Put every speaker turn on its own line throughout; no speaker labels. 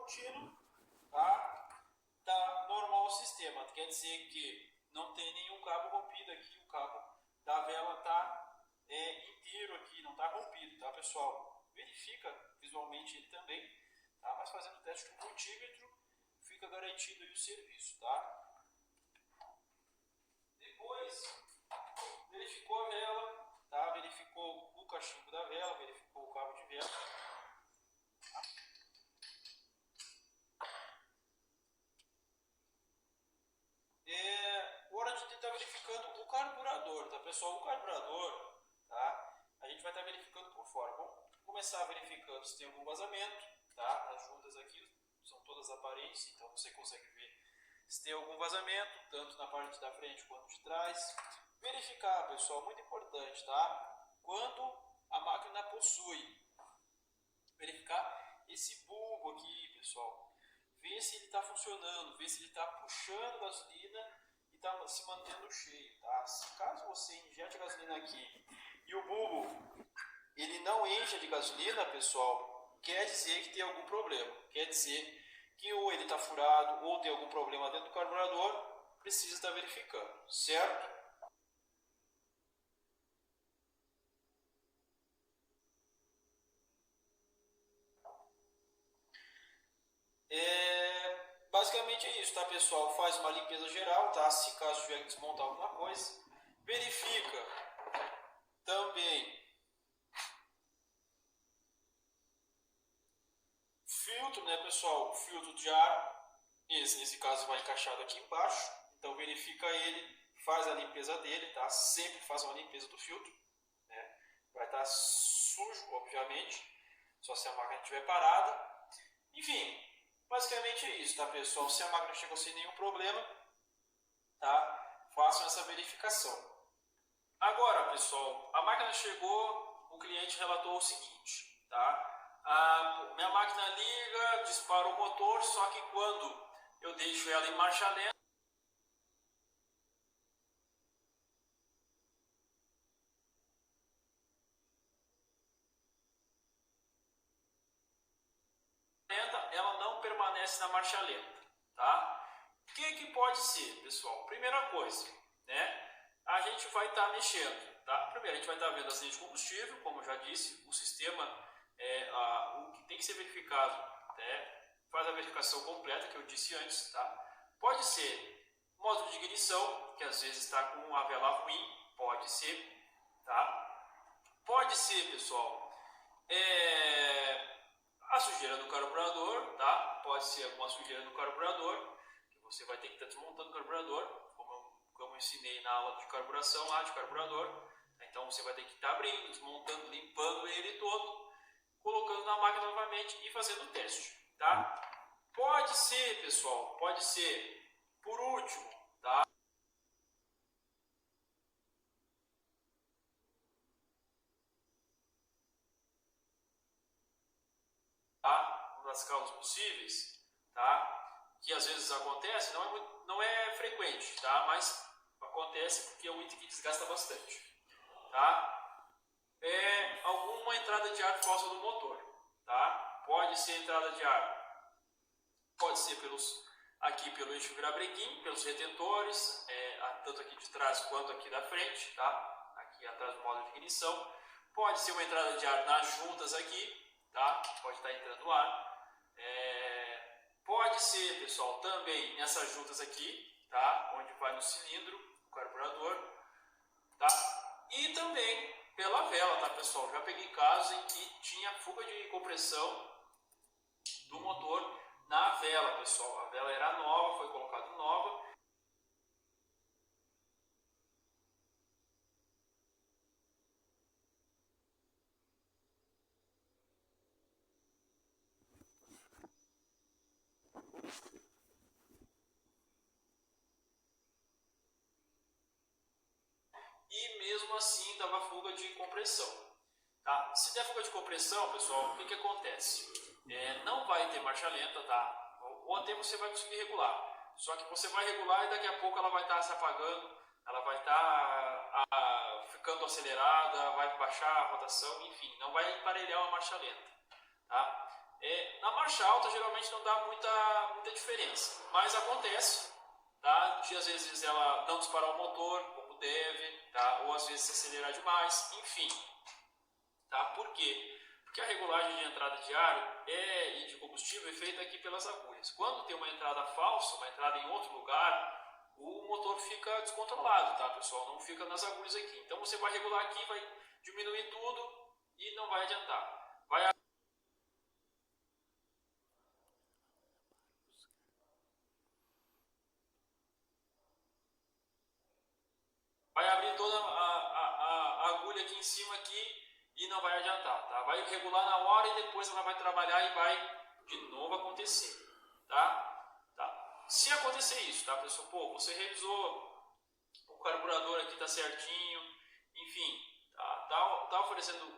contínuo, tá? Tá normal o sistema, quer dizer que não tem nenhum cabo rompido aqui, o cabo da vela tá inteiro aqui, não tá rompido, tá pessoal? Verifica visualmente ele também, tá? Mas fazendo o teste com o multímetro, fica garantido aí o serviço, tá? Depois, verificou a vela, tá? Verificou o cachimbo da vela, verificou o cabo de vela. Hora de estar verificando o carburador, tá pessoal? O carburador, tá? A gente vai estar verificando por fora. Vamos começar verificando se tem algum vazamento, tá? As juntas aqui são todas aparentes, então você consegue ver se tem algum vazamento, tanto na parte da frente quanto de trás. Verificar, pessoal, muito importante, tá? Quando a máquina possui. Verificar esse bulbo aqui, pessoal. Ver se ele está funcionando, ver se ele está puxando gasolina e está se mantendo cheio, tá? Caso você injete gasolina aqui e o bulbo ele não enche de gasolina, pessoal, quer dizer que tem algum problema. Quer dizer que ou ele está furado ou tem algum problema dentro do carburador, precisa estar verificando, certo? Basicamente é isso, tá pessoal? Faz uma limpeza geral, tá? Se caso tiver que desmontar alguma coisa, verifica também filtro, né pessoal? O filtro de ar, nesse caso vai encaixado aqui embaixo, então verifica ele, faz a limpeza dele, tá? Sempre faz uma limpeza do filtro, né? Vai estar sujo, obviamente, só se a máquina estiver parada. Enfim, basicamente é isso, tá pessoal? Se a máquina chegou sem nenhum problema, tá? Façam essa verificação. Agora, pessoal, a máquina chegou, o cliente relatou o seguinte, tá? A minha máquina liga, dispara o motor, só que quando eu deixo ela em marcha lenta, ela não permanece na marcha lenta, tá? O que pode ser, pessoal? Primeira coisa, né? A gente vai estar mexendo, tá? Primeiro a gente vai estar vendo as linhas de combustível, como eu já disse, o sistema o que tem que ser verificado, né? Faz a verificação completa que eu disse antes, tá? Pode ser módulo de ignição, que às vezes está com a vela ruim, pode ser, tá? Pode ser, pessoal, a sujeira do carburador, tá? Pode ser alguma sujeira do carburador, que você vai ter que estar desmontando o carburador, como eu ensinei na aula de carburação lá de carburador. Então você vai ter que estar abrindo, desmontando, limpando ele todo, colocando na máquina novamente e fazendo o teste, tá? Pode ser, pessoal, pode ser, por último, tá? Uma das causas possíveis, tá? Que às vezes acontece, não é frequente, tá? Mas acontece porque é um item que desgasta bastante, tá? Alguma entrada de ar falsa do motor, tá? Pode ser entrada de ar, pode ser aqui pelo eixo virabrequim, pelos retentores, tanto aqui de trás quanto aqui da frente, tá? Aqui atrás do módulo de ignição. Pode ser uma entrada de ar nas juntas aqui, tá? Pode estar entrando ar. Pode ser, pessoal, também nessas juntas aqui, tá? Onde vai no cilindro, o carburador, tá? E também pela vela, tá, pessoal? Já peguei casos em que tinha fuga de compressão do motor na vela, pessoal. A vela era nova, foi colocada nova. E mesmo assim dava fuga de compressão, tá? Se der fuga de compressão, pessoal, o que acontece? Não vai ter marcha lenta, tá? Ou até você vai conseguir regular, só que você vai regular e daqui a pouco ela vai estar se apagando, ela vai estar ficando acelerada, vai baixar a rotação, enfim, não vai emparelhar uma marcha lenta, tá? Na marcha alta geralmente não dá muita diferença, mas acontece, tá? De às vezes ela não disparar o motor como deve, tá? Ou às vezes se acelerar demais, enfim, tá? Por quê? Porque a regulagem de entrada de ar e de combustível é feita aqui pelas agulhas. Quando tem uma entrada falsa, uma entrada em outro lugar, o motor fica descontrolado, tá, pessoal? Não fica nas agulhas aqui. Então você vai regular aqui, vai diminuir tudo e não vai adiantar. Vai abrir toda a agulha aqui em cima aqui e não vai adiantar, tá? Vai regular na hora e depois ela vai trabalhar e vai de novo acontecer, tá? Tá. Se acontecer isso, tá, pessoal? Pô, você revisou o carburador aqui, tá certinho, enfim, tá oferecendo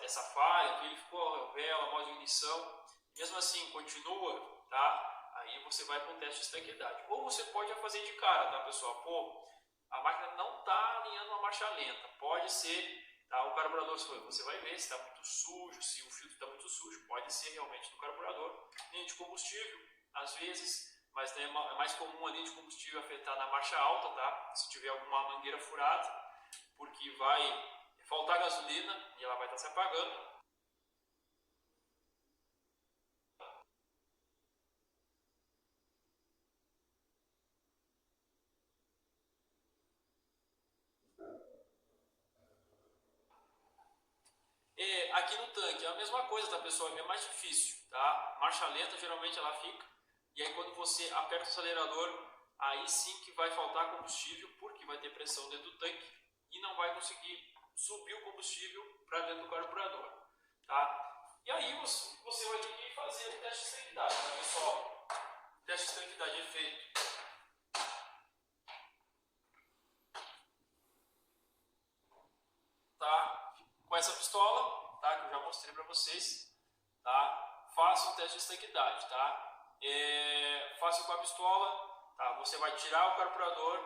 essa falha, verificou vela, modo de ignição, mesmo assim continua, tá? Aí você vai para um teste de estanqueidade. Ou você pode fazer de cara, tá, pessoal? Pô, a máquina não está alinhando uma marcha lenta, pode ser, tá, o carburador, você vai ver se está muito sujo, se o filtro está muito sujo, pode ser realmente no carburador. Linha de combustível, às vezes, mas é mais comum a linha de combustível afetar na marcha alta, tá? Se tiver alguma mangueira furada, porque vai faltar gasolina e ela vai estar se apagando. Aqui no tanque é a mesma coisa, tá, pessoal? É mais difícil, tá? Marcha lenta geralmente ela fica, e aí quando você aperta o acelerador, aí sim que vai faltar combustível, porque vai ter pressão dentro do tanque e não vai conseguir subir o combustível para dentro do carburador, tá? E aí você vai ter que fazer o teste de estanqueidade, tá, pessoal? O teste de estanqueidade é feito com essa pistola, tá? Que eu já mostrei para vocês, tá? Faça o teste de estanqueidade, tá? Faça com a pistola, tá? Você vai tirar o carburador,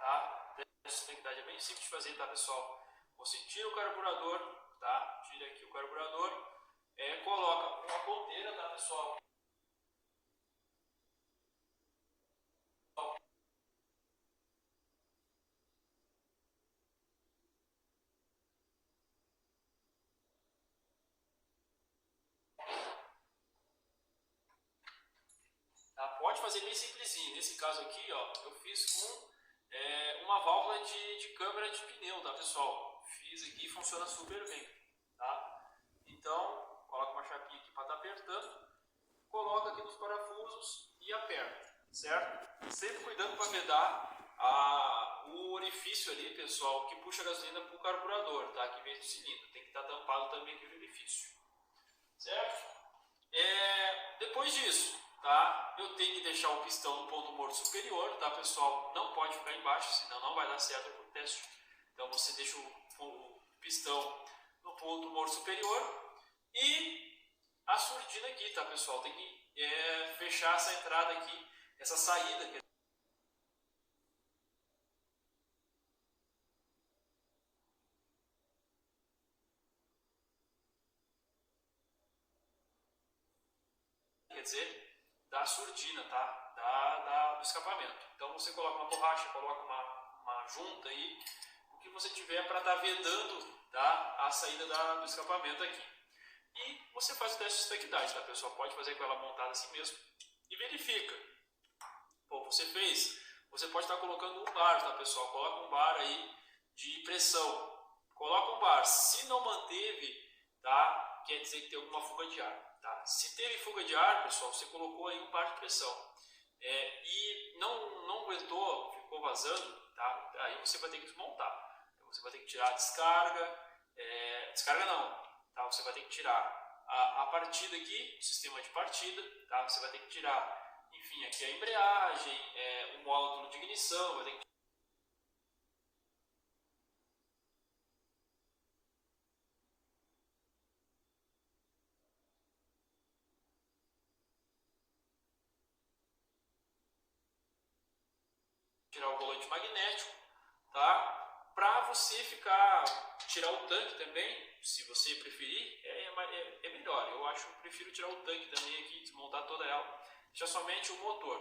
tá? O teste de estanqueidade é bem simples de fazer, tá, pessoal? Você tira o carburador, tá? Tira aqui o carburador, coloca uma ponteira, tá, pessoal? Tá? Pode fazer bem simplesinho. Nesse caso aqui, ó, eu fiz com uma válvula de câmara de pneu, tá, pessoal? Fiz aqui e funciona super bem, tá? Então, coloca uma chapinha aqui para estar apertando, coloca aqui nos parafusos e aperta, certo? Sempre cuidando para vedar o orifício ali, pessoal, que puxa a gasolina para o carburador, tá? Que vem do cilindro. Tem que estar tampado também aquele orifício, certo? Depois disso, tá? Eu tenho que deixar o pistão no ponto morto superior, tá, pessoal? Não pode ficar embaixo, senão não vai dar certo o teste. Então você deixa o pistão no ponto morto superior e a surdina aqui, tá, pessoal? Tem que fechar essa entrada aqui, essa saída. Quer dizer, da surdina, tá? Do escapamento. Então você coloca uma borracha, coloca uma junta aí, o que você tiver para estar vedando, tá, a saída do escapamento aqui. E você faz o teste de estanqueidade, tá, pessoal? Pode fazer com ela montada assim mesmo e verifica. Pô, você fez, você pode estar colocando um bar, tá, pessoal? Coloca um bar aí de pressão. Coloca um bar. Se não manteve, tá, quer dizer que tem alguma fuga de ar. Tá? Se teve fuga de ar, pessoal, você colocou aí um par de pressão e não aguentou, ficou vazando, tá? Aí você vai ter que desmontar. Você vai ter que tirar a descarga, descarga não, tá? Você vai ter que tirar a partida aqui, o sistema de partida, tá? Você vai ter que tirar, enfim, aqui a embreagem, o módulo de ignição, vai ter que tirar o volante magnético, tá? Para você tirar o tanque também, se você preferir, é melhor. Eu prefiro tirar o tanque também aqui, desmontar toda ela, deixar somente o motor,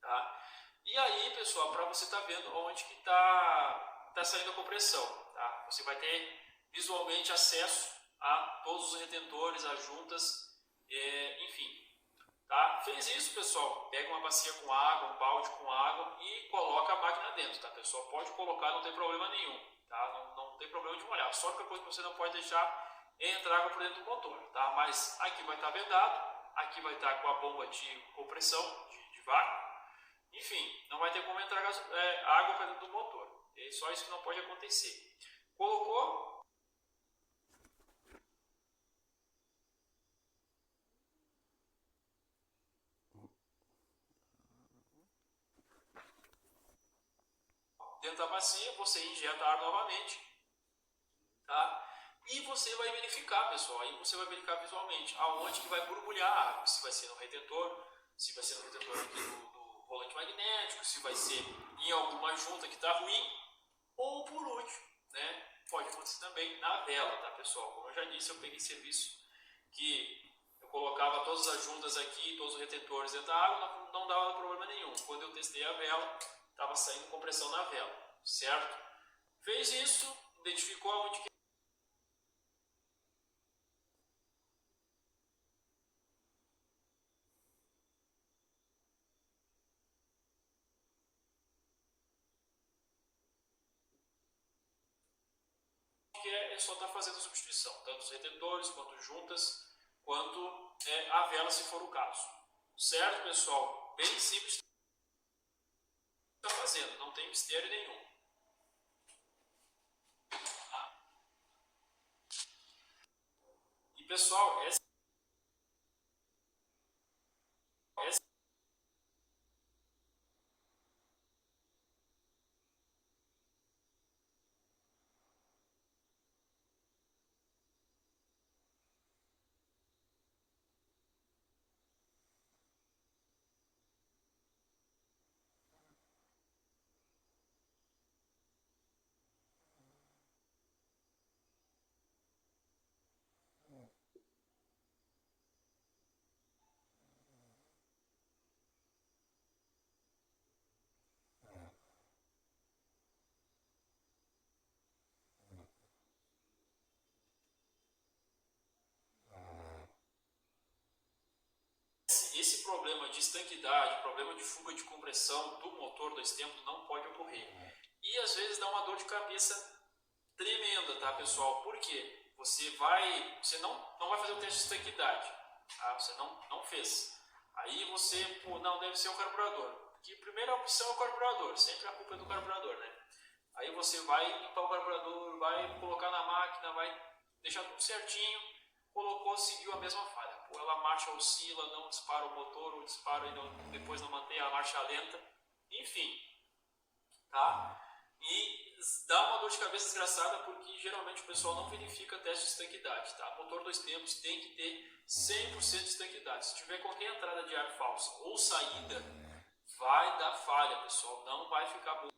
tá? E aí, pessoal, para você estar vendo onde que tá saindo a compressão, tá? Você vai ter visualmente acesso a todos os retentores, as juntas, enfim. Tá? Fez isso, pessoal, pega uma bacia com água, um balde com água e coloca a máquina dentro, tá, pessoal? Pode colocar, não tem problema nenhum, tá? Não tem problema de molhar. Só que a coisa que você não pode deixar é entrar água por dentro do motor, tá? Mas aqui vai estar vedado, aqui vai estar com a bomba de compressão, de vácuo. Enfim, não vai ter como entrar água para dentro do motor. É só isso que não pode acontecer. Colocou. Dentro da bacia, você injeta ar novamente, tá? E você vai verificar, pessoal, aí você vai verificar visualmente aonde que vai borbulhar a água, se vai ser no retentor, se vai ser no retentor aqui do rolante magnético, se vai ser em alguma junta que está ruim, ou por último, né? Pode acontecer também na vela, tá, pessoal? Como eu já disse, eu peguei serviço que eu colocava todas as juntas aqui, todos os retentores dentro da água, não dava problema nenhum. Quando eu testei a vela, estava saindo compressão na vela, certo? Fez isso, identificou aonde que é só estar fazendo a substituição, tanto os retentores, quanto juntas, quanto a vela, se for o caso. Certo, pessoal? Bem simples de estar fazendo, não tem mistério nenhum. E, pessoal, essa esse problema de estanquidade, problema de fuga de compressão do motor 2 tempos não pode ocorrer. E às vezes dá uma dor de cabeça tremenda, tá, pessoal? Por quê? Você não vai fazer o teste de estanquidade, tá? Você não fez. Aí você, não, deve ser o carburador. Que a primeira opção é o carburador, sempre a culpa é do carburador, né? Aí você vai limpar o carburador, vai colocar na máquina, vai deixar tudo certinho, colocou, seguiu a mesma falha. Ela marcha oscila, não dispara o motor, ou dispara e depois não mantém a marcha lenta, enfim, tá? E dá uma dor de cabeça desgraçada porque geralmente o pessoal não verifica teste de estanquidade, tá? Motor 2 tempos tem que ter 100% de estanquidade. Se tiver qualquer entrada de ar falsa ou saída, vai dar falha, pessoal, não vai ficar bom.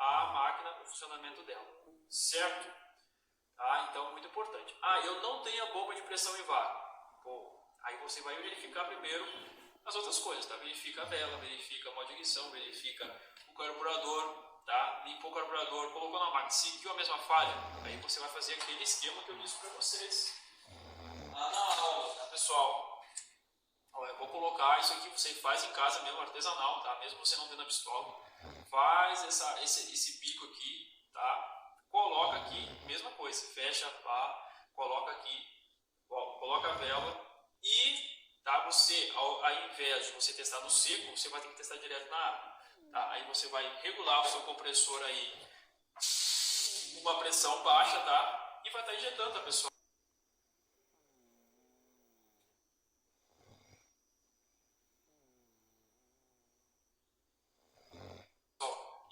A máquina, o funcionamento dela, certo? Tá? Então, muito importante. Eu não tenho a bomba de pressão em vácuo. Aí você vai verificar primeiro as outras coisas, tá? Verifica a vela, verifica a modo de ignição, verifica o carburador, tá? Limpou o carburador, colocou na máquina, seguiu a mesma falha, aí você vai fazer aquele esquema que eu disse para vocês na aula, tá, pessoal? Eu vou colocar isso aqui, você faz em casa mesmo, artesanal, tá? Mesmo você não tendo a pistola, faz esse bico aqui, tá? Coloca aqui, mesma coisa, fecha, pá, coloca aqui, coloca a vela e, tá? Você, ao invés de você testar no seco, você vai ter que testar direto na água, tá? Aí você vai regular o seu compressor aí, uma pressão baixa, tá? E vai estar injetando, tá, pessoal?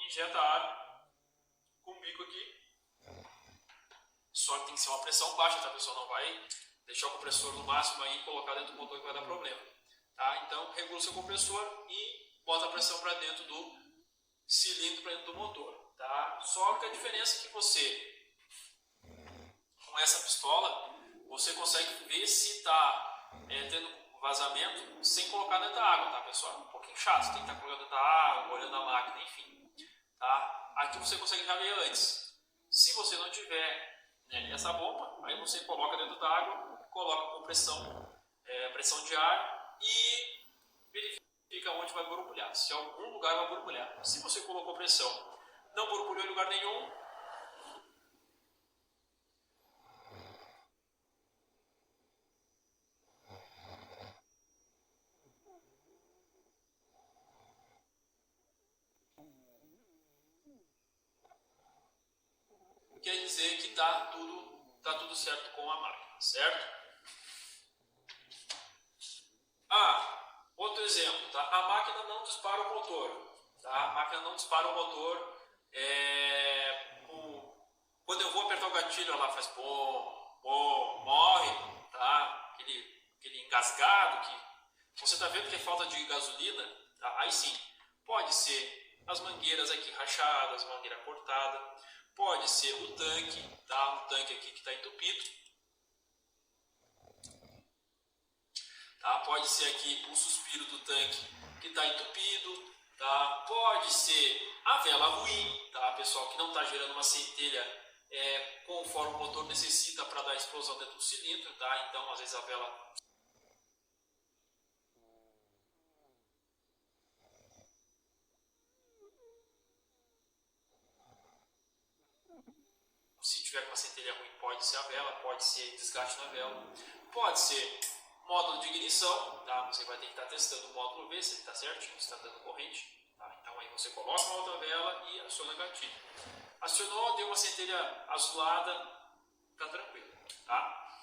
Injeta ar com o bico aqui, só que tem que ser uma pressão baixa, tá, pessoal? Não vai deixar o compressor no máximo aí e colocar dentro do motor que vai dar problema. Tá? Então, regula o seu compressor e bota a pressão para dentro do cilindro, para dentro do motor. Tá? Só que a diferença é que você, com essa pistola, você consegue ver se está tendo vazamento sem colocar dentro da água, tá, pessoal? É um pouquinho chato, você tem que estar colocando dentro da água, olhando a máquina, enfim. Tá? Aqui você consegue já ver antes. Se você não tiver essa bomba, aí você coloca dentro da água, coloca com pressão de ar e verifica onde vai borbulhar. Se algum lugar vai borbulhar. Se você colocou pressão, não borbulhou em lugar nenhum, quer dizer que tá tudo certo com a máquina, certo? Outro exemplo, tá? A máquina não dispara o motor, tá? A máquina não dispara o motor, quando eu vou apertar o gatilho, ela faz pom, pom, morre, tá? Aquele engasgado que você tá vendo que é falta de gasolina, tá? Aí sim, pode ser as mangueiras aqui rachadas, mangueira cortada, pode ser o tanque, tá? O tanque aqui que está entupido. Tá? Pode ser aqui o suspiro do tanque que está entupido, tá? Pode ser a vela ruim, tá, pessoal, que não está gerando uma centelha conforme o motor necessita para dar explosão dentro do cilindro, tá? Então às vezes a vela se tiver com uma centelha ruim, pode ser a vela, pode ser desgaste na vela, pode ser módulo de ignição, tá? Você vai ter que estar testando o módulo, ver se ele está certinho, se está dando corrente, tá? Então aí você coloca uma outra vela e aciona o gatilho. Acionou, deu uma centelha azulada, tá tranquilo, tá?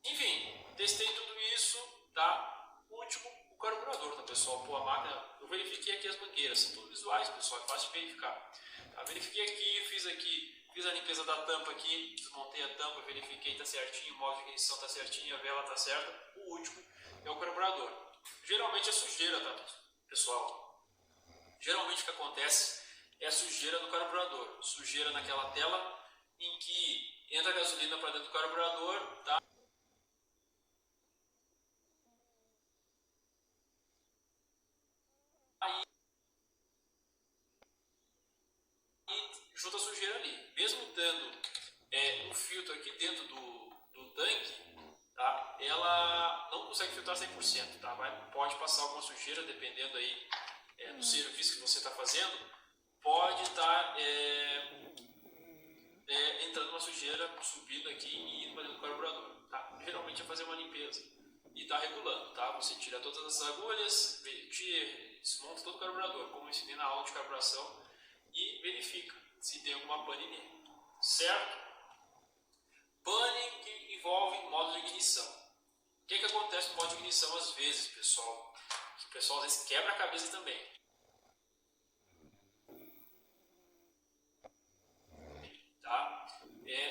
Enfim, testei tudo isso, tá? O último, o carburador, tá, pessoal? Pô, a máquina, eu verifiquei aqui as mangueiras, são tudo visuais, pessoal, é fácil de verificar. Tá? Verifiquei aqui, fiz a limpeza da tampa aqui, desmontei a tampa, verifiquei, tá certinho, o modo de ignição tá certinho, a vela tá certa. O último é o carburador. Geralmente é sujeira, tá, pessoal? Geralmente o que acontece é a sujeira no carburador, sujeira naquela tela em que entra a gasolina para dentro do carburador, tá? Aí junta a sujeira ali. Mesmo tendo um filtro aqui dentro do tanque, tá? Ela não consegue filtrar 100%, tá? Pode passar alguma sujeira, dependendo aí do serviço que você está fazendo, pode estar entrando uma sujeira, subindo aqui e indo para dentro do carburador, tá? Geralmente é fazer uma limpeza e está regulando, tá? Você tira todas as agulhas, desmonta todo o carburador, como eu ensinei na aula de carburação, e verifica se tem alguma pane nele, certo? Pane que envolve modo de ignição. O que acontece no modo de ignição às vezes, pessoal? Que o pessoal às vezes quebra a cabeça também. Tá?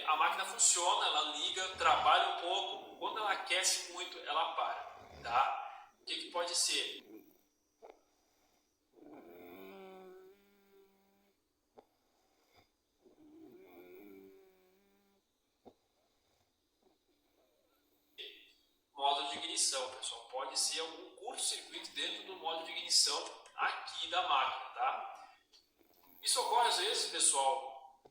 A máquina funciona, ela liga, trabalha um pouco, quando ela aquece muito, ela para. Tá? O que pode ser? Modo de ignição, pessoal. Pode ser algum curto-circuito dentro do modo de ignição aqui da máquina, tá? Isso ocorre às vezes, pessoal,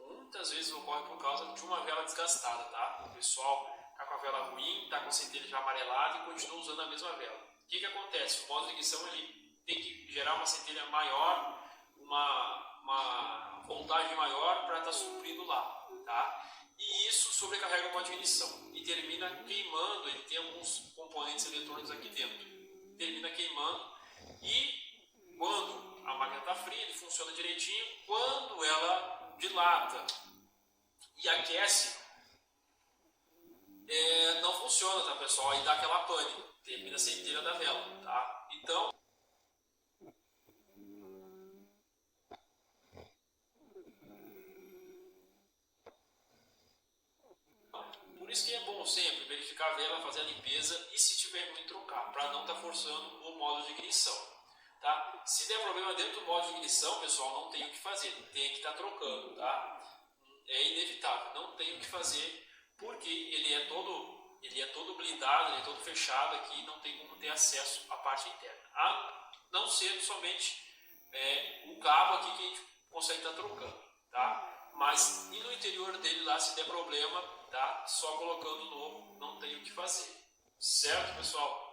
muitas vezes ocorre por causa de uma vela desgastada, tá? O pessoal tá com a vela ruim, tá com a centelha já amarelada e continua usando a mesma vela. O que acontece? O modo de ignição ele tem que gerar uma centelha maior, uma voltagem maior para estar suprindo lá, tá? E isso sobrecarrega o modo de ignição e termina queimando. Ele tem alguns componentes eletrônicos aqui dentro, termina queimando. E quando a máquina está fria, ele funciona direitinho. Quando ela dilata e aquece, não funciona, tá, pessoal? Aí dá aquela pane, termina a centelha da vela, tá? Então isso que é bom sempre verificar a vela, fazer a limpeza e se tiver ruim trocar, para não estar forçando o modo de ignição. Tá? Se der problema dentro do modo de ignição, pessoal, não tem o que fazer, tem que estar trocando, tá? É inevitável, não tem o que fazer, porque ele é todo blindado, ele é todo fechado aqui, não tem como ter acesso à parte interna, a não ser somente o cabo aqui que a gente consegue estar trocando, tá? Mas e no interior dele lá, se der problema, tá? Só colocando novo, não tem o que fazer, certo, pessoal?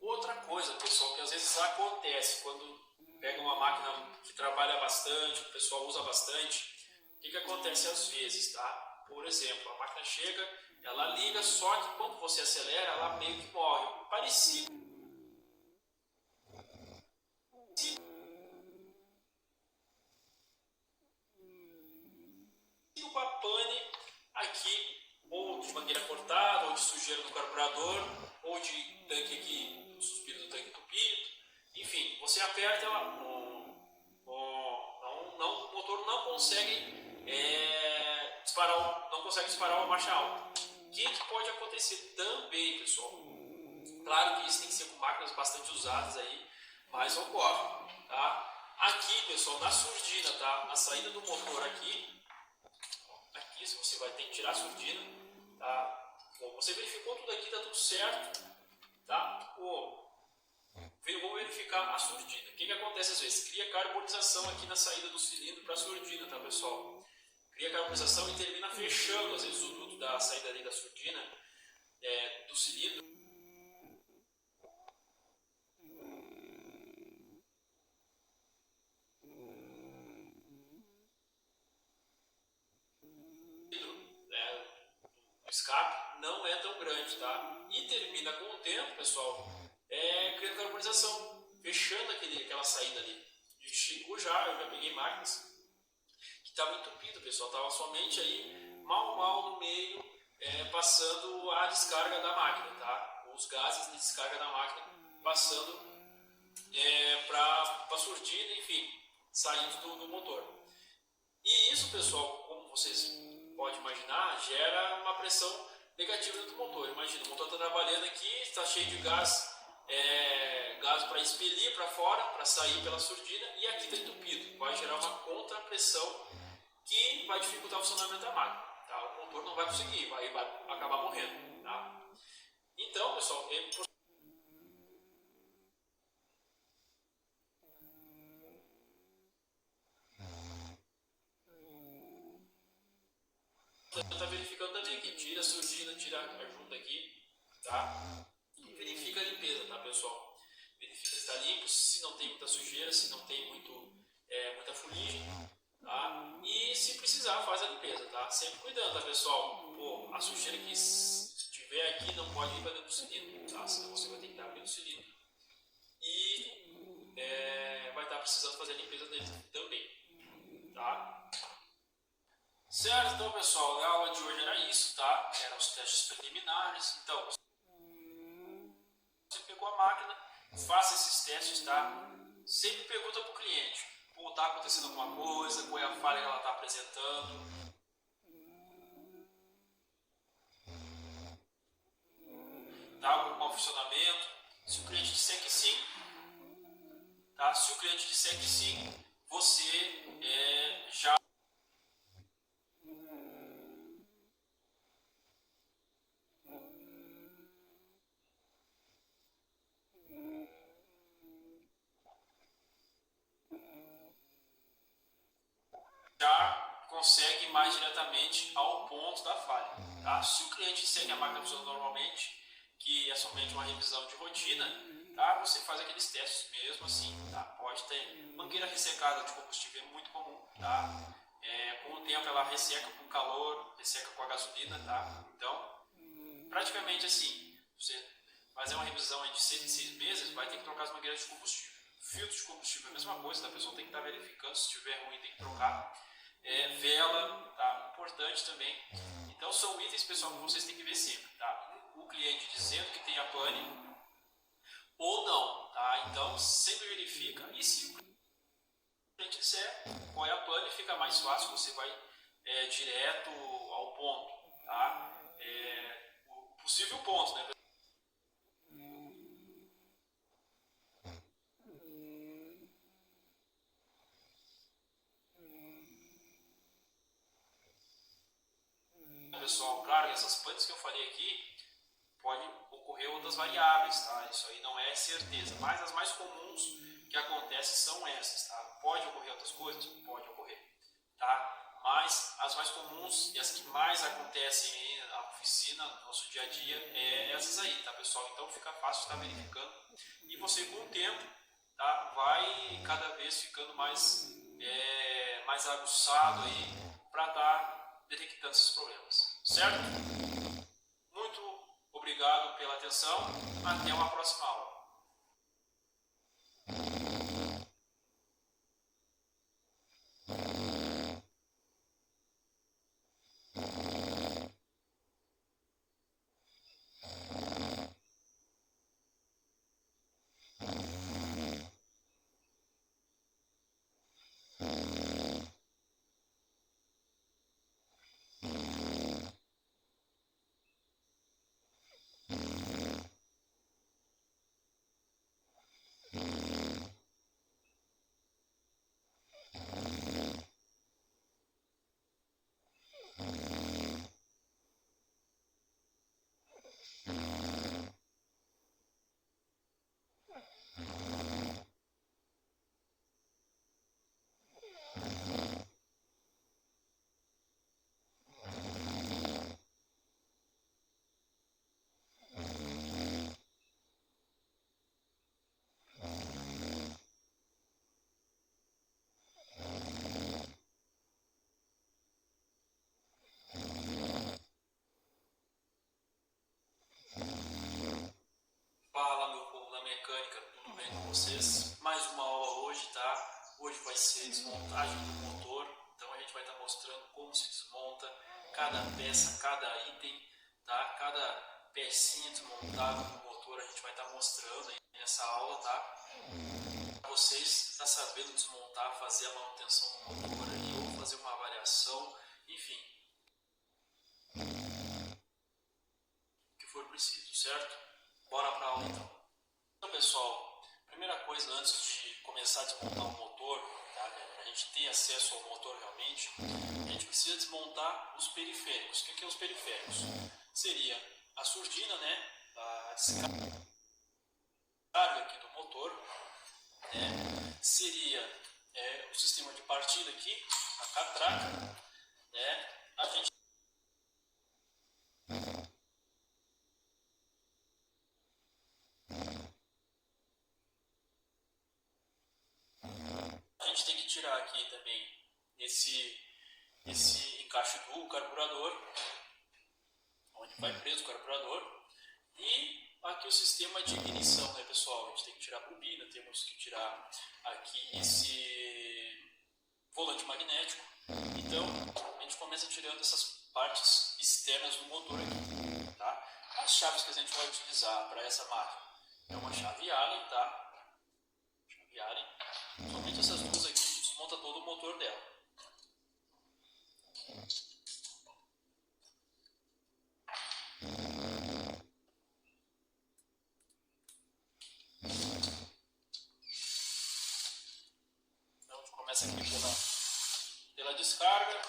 Outra coisa, pessoal, que às vezes acontece quando pega uma máquina que trabalha bastante, o pessoal usa bastante, o que acontece às vezes, tá? Por exemplo, a máquina chega, ela liga, só que quando você acelera, ela meio que morre. Parecido com a pane aqui, ou de mangueira cortada, ou de sujeira no carburador, ou de tanque aqui, suspiro do tanque entupido. Enfim, você aperta, o motor não consegue disparar uma marcha alta. O que pode acontecer também, pessoal? Claro que isso tem que ser com máquinas bastante usadas aí, mas ocorre, tá? Aqui, pessoal, na surdina, tá? Na saída do motor aqui, se você vai ter que tirar a surdina, tá? Bom, você verificou tudo aqui, tá tudo certo, tá? Vou verificar a surdina. O que acontece às vezes? Cria carbonização aqui na saída do cilindro para a surdina, tá, pessoal? Cria carbonização e termina fechando, às vezes, o duto da saída ali da surdina, do cilindro. O escape não é tão grande, tá? E termina com o tempo, pessoal, criando carbonização, fechando aquela saída ali. E chegou eu já peguei máquinas que estavam entupidas, pessoal, estava somente aí mal no meio, passando a descarga da máquina, tá? Os gases de descarga da máquina passando para a surdina, enfim, saindo do motor. E isso, pessoal, como vocês podem imaginar, gera uma pressão negativa dentro do motor. Imagina, o motor está trabalhando aqui, está cheio de gás para expelir para fora, para sair pela surdina, e aqui está entupido. Vai gerar uma contrapressão que vai dificultar o funcionamento da máquina. Tá? O motor não vai conseguir, vai acabar morrendo. Tá? Então, pessoal, está verificando também aqui, tira a surdina, tira a junta aqui, tá? E verifica a limpeza, tá, pessoal? Verifica se está limpo, se não tem muita sujeira, se não tem muita fuligem, tá? E se precisar, faz a limpeza, tá? Sempre cuidando, tá, pessoal? Pô, a sujeira que estiver aqui não pode ir para dentro do cilindro, tá? Senão você vai ter que estar abrindo o cilindro e vai estar precisando fazer a limpeza dele também, tá? Certo, então, pessoal, a aula de hoje era isso, tá? Eram os testes preliminares. Então, você pegou a máquina, faça esses testes, tá? Sempre pergunta para o cliente: pô, tá acontecendo alguma coisa? Qual é a falha que ela está apresentando? Tá? Algum mau funcionamento? Se o cliente disser que sim, tá? Se o cliente disser que sim, você já consegue ir mais diretamente ao ponto da falha. Tá? Se o cliente disser que a máquina funciona normalmente, que é somente uma revisão de rotina, tá? Você faz aqueles testes mesmo assim. Tá? Pode ter mangueira ressecada de combustível, é muito comum. Tá? Com o tempo ela resseca com calor, resseca com a gasolina. Tá? Então, praticamente assim, você fazer uma revisão de 6 meses, vai ter que trocar as mangueiras de combustível. Filtro de combustível é a mesma coisa, a pessoa tem que estar verificando, se estiver ruim tem que trocar. Vela, tá? Importante também. Então são itens, pessoal, que vocês têm que ver sempre, tá? O cliente dizendo que tem a pane ou não, tá? Então sempre verifica. E se o cliente disser qual é a pane, fica mais fácil, você vai direto ao ponto, tá? o possível ponto, né? Pessoal, claro, essas pantes que eu falei aqui, pode ocorrer outras variáveis, tá? Isso aí não é certeza, mas as mais comuns que acontecem são essas, tá? Pode ocorrer outras coisas? Pode ocorrer, tá? Mas as mais comuns e as que mais acontecem aí na oficina, no nosso dia a dia, é essas aí, tá, pessoal? Então fica fácil estar verificando e você com o tempo, tá, vai cada vez ficando mais aguçado aí para estar detectando esses problemas, certo? Muito obrigado pela atenção. Até uma próxima aula. Fala, meu povo da mecânica, tudo bem com vocês? Mais uma aula hoje, tá? Hoje vai ser desmontagem do motor, então a gente vai estar mostrando como se desmonta cada peça, cada item, tá? Cada pecinha desmontada no motor a gente vai estar mostrando aí nessa aula, tá? Para vocês estar sabendo desmontar, fazer a manutenção do motor aí, ou fazer uma avaliação, enfim, o que for preciso, certo? Bora para a aula então. Então, pessoal, primeira coisa antes de começar a desmontar o motor, tá? Para a gente ter acesso ao motor realmente, a gente precisa desmontar os periféricos. O que é os periféricos? Seria a surdina, né? A descarga aqui do motor, né? Seria o sistema de partida aqui, a catraca, né? A gente tem que tirar aqui também esse encaixe do carburador, onde vai preso o carburador, e aqui o sistema de ignição, né, pessoal? A gente tem que tirar a bobina, temos que tirar aqui esse volante magnético. Então a gente começa tirando essas partes externas do motor aqui, tá? As chaves que a gente vai utilizar para essa máquina é uma chave Allen, tá? Chave Allen. Somente essas duas aqui a gente desmonta todo o motor dela. Então a gente começa aqui pela descarga.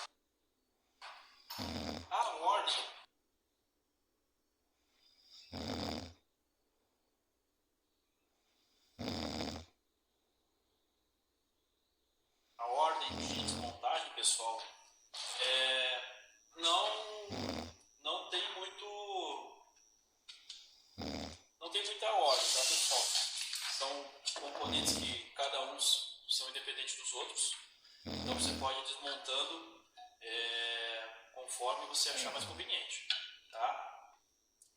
A ordem de desmontagem, pessoal, não tem muita ordem, tá, pessoal? São componentes que cada um são independentes dos outros, então você pode ir desmontando conforme você achar mais conveniente, tá?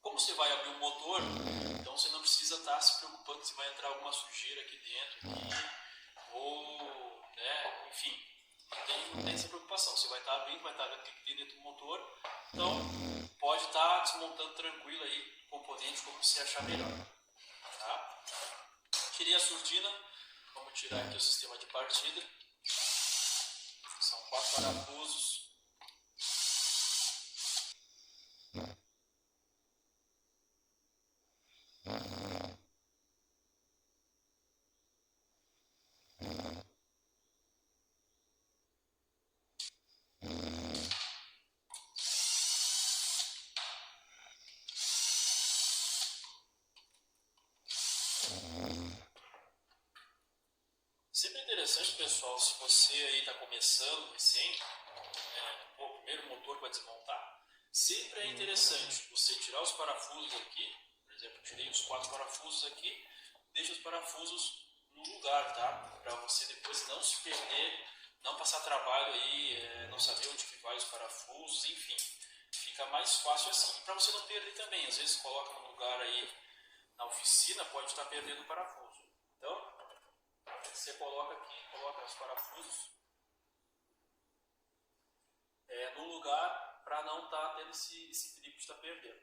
Como você vai abrir o motor, então você não precisa estar se preocupando se vai entrar alguma sujeira aqui dentro, ou, né, enfim, não tem essa preocupação. Você vai estar abrindo, vai estar vendo o que tem dentro do motor, então pode estar desmontando tranquilo aí o componente como você achar melhor, tá? Tirei a surdina, vamos tirar aqui o sistema de partida, são 4 parafusos. interessante, pessoal, se você aí está começando recém, o primeiro motor para desmontar, sempre é interessante você tirar os parafusos aqui, por exemplo, tirei os 4 parafusos aqui, deixa os parafusos no lugar, tá? Para você depois não se perder, não passar trabalho aí, não saber onde que vai os parafusos, enfim, fica mais fácil assim. E para você não perder também, às vezes coloca no lugar aí na oficina, pode estar perdendo o parafuso. Então, você coloca aqui, coloca os parafusos no lugar para não estar tendo esse perigo de estar perdendo.